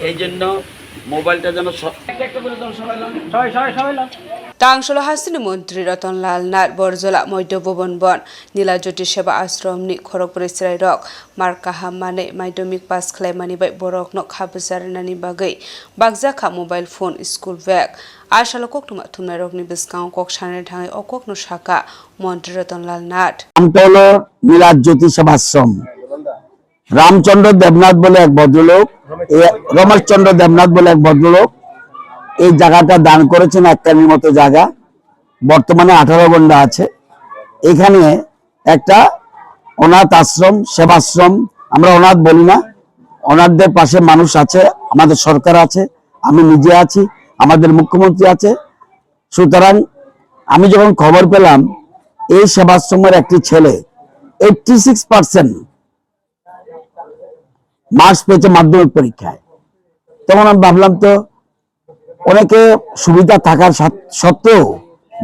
এই জন্য মোবাইলটা যেন Tangsholo Hasini Mantri Ratanlal Nat Borzola Moido Bobon Bon Nila Jyoti Seva Ashram ni Khorogpur Israi Rok Markaha Mane Maidhamik Pass Khlaimani bai Borok nok Habusarnani bagai Bagzakha mobile phone school bag Ashalokok tuma thumnai rokni biskang kok shane thangai okok no shaka Mantri Ratanlal Nat আমটা নীলা জ্যোতি সেবাশ্রম রামচন্দ্র দেবনাথ বলে এক ভদ্রলোক রমেশচন্দ্র দেবনাথ বলে এক ভদ্রলোক এই জায়গাটা দান করেছেন একটানির মতো জায়গা বর্তমানে 18 গন্ডা আছে এখানে একটা অনাথ আশ্রম সেবাশ্রম আমরা অনাথ বলি না অনাথদের পাশে মানুষ আছে আমাদের সরকার আছে আমি নিজে আছি আমাদের মুখ্যমন্ত্রী আছে সুতরাং আমি যখন খবর পেলাম এই সেবাশ্রমের একটি ছেলে 86% মার্কস পেয়েছে মাধ্যমিক পরীক্ষায় তখন আমি ভাবলাম তো অনেকে সুবিধা থাকার সত্ত্বেও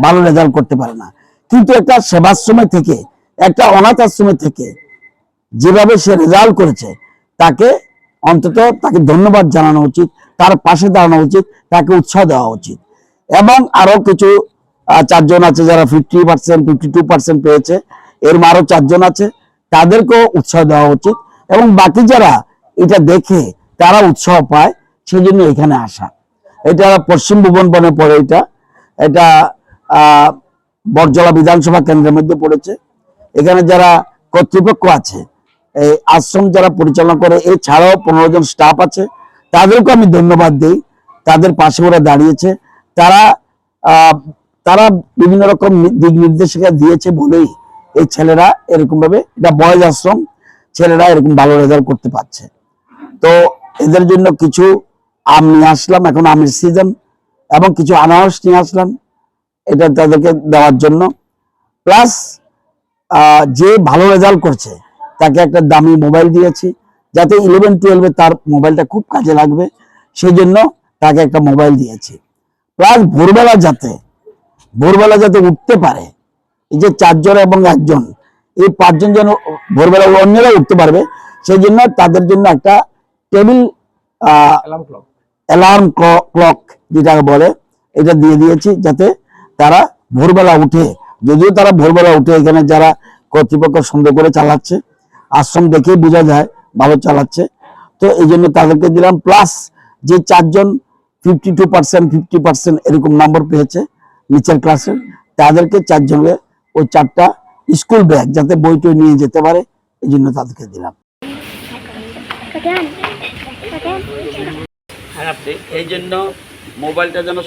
ভালো রেজাল্ট করতে পারে না কিন্তু একটা সেবাশ্রমে থেকে একটা অনাথ আশ্রমে থেকে যেভাবে সে রেজাল্ট করেছে তাকে অন্তত তাকে ধন্যবাদ জানানো উচিত তার পাশে দাঁড়ানো উচিত তাকে উৎসাহ দেওয়া উচিত এবং আরো কিছু 4 জন আছে যারা 50% 52% পেয়েছে এর আরো 4 জন আছে তাদেরকেও উৎসাহ দেওয়া উচিত এবং বাকি যারা এটা দেখে তারা উৎসাহ পায় সেজন্য এখানে আসা এটা পশ্চিম ভুবন বনে পড়ে এটা বরজলা বিধানসভা কেন্দ্রের মধ্যে পড়েছে এখানে যারা কর্তৃপক্ষ আছে এই আশ্রম যারা পরিচালনা করে এই ছাড়াও 15 জন স্টাফ আছে তাদেরকে আমি ধন্যবাদ দেই তাদের পাশে ওরা দাঁড়িয়েছে তারা বিভিন্ন রকম দিক নির্দেশিকা দিয়েছে বলেই এই ছেলেরা এরকম ভাবে এটা বয়েজ আশ্রম ছেলেরা এরকম ভালো রেজাল্ট করতে পারছে তো এদের জন্য কিছু আম নিয়ে আসলাম এখন আমের সিজন এবং কিছু আনারস নিয়ে আসলাম এটা তাদেরকে দেওয়ার জন্য প্লাস যে ভালো রেজাল্ট করছে তাকে একটা দামি মোবাইল দিয়েছি যাতে 11-12 তার মোবাইলটা খুব কাজে লাগবে সেই জন্য তাকে একটা মোবাইল দিয়েছি প্লাস ভোরবেলা যাতে উঠতে পারে এই যে 4 জন এবং 1 জন এই 5 জন যেন ভোরবেলা অন্যরা উঠতে পারবে সেই জন্য তাদের জন্য একটা টেবিল অ্যালার্ম ক্লক যেটাকে বলে এটা দিয়ে দিয়েছি যাতে তারা ভোরবেলা উঠে যদিও তারা ভোরবেলা উঠে এখানে যারা কর্তৃপক্ষ সন্দেহ করে চালাচ্ছে আশ্রম দেখেই বোঝা যায় ভালো চালাচ্ছে তো এই জন্য তাদেরকে দিলাম প্লাস যে 4 জন 52% 50% এরকম নম্বর পেয়েছে নিচের ক্লাসের তাদেরকে 4 জনের ওই 4টা স্কুল ব্যাগ যাতে বইটা নিয়ে যেতে পারে এই জন্য তাদেরকে দিলাম এই জন্য মোবাইলটা যেন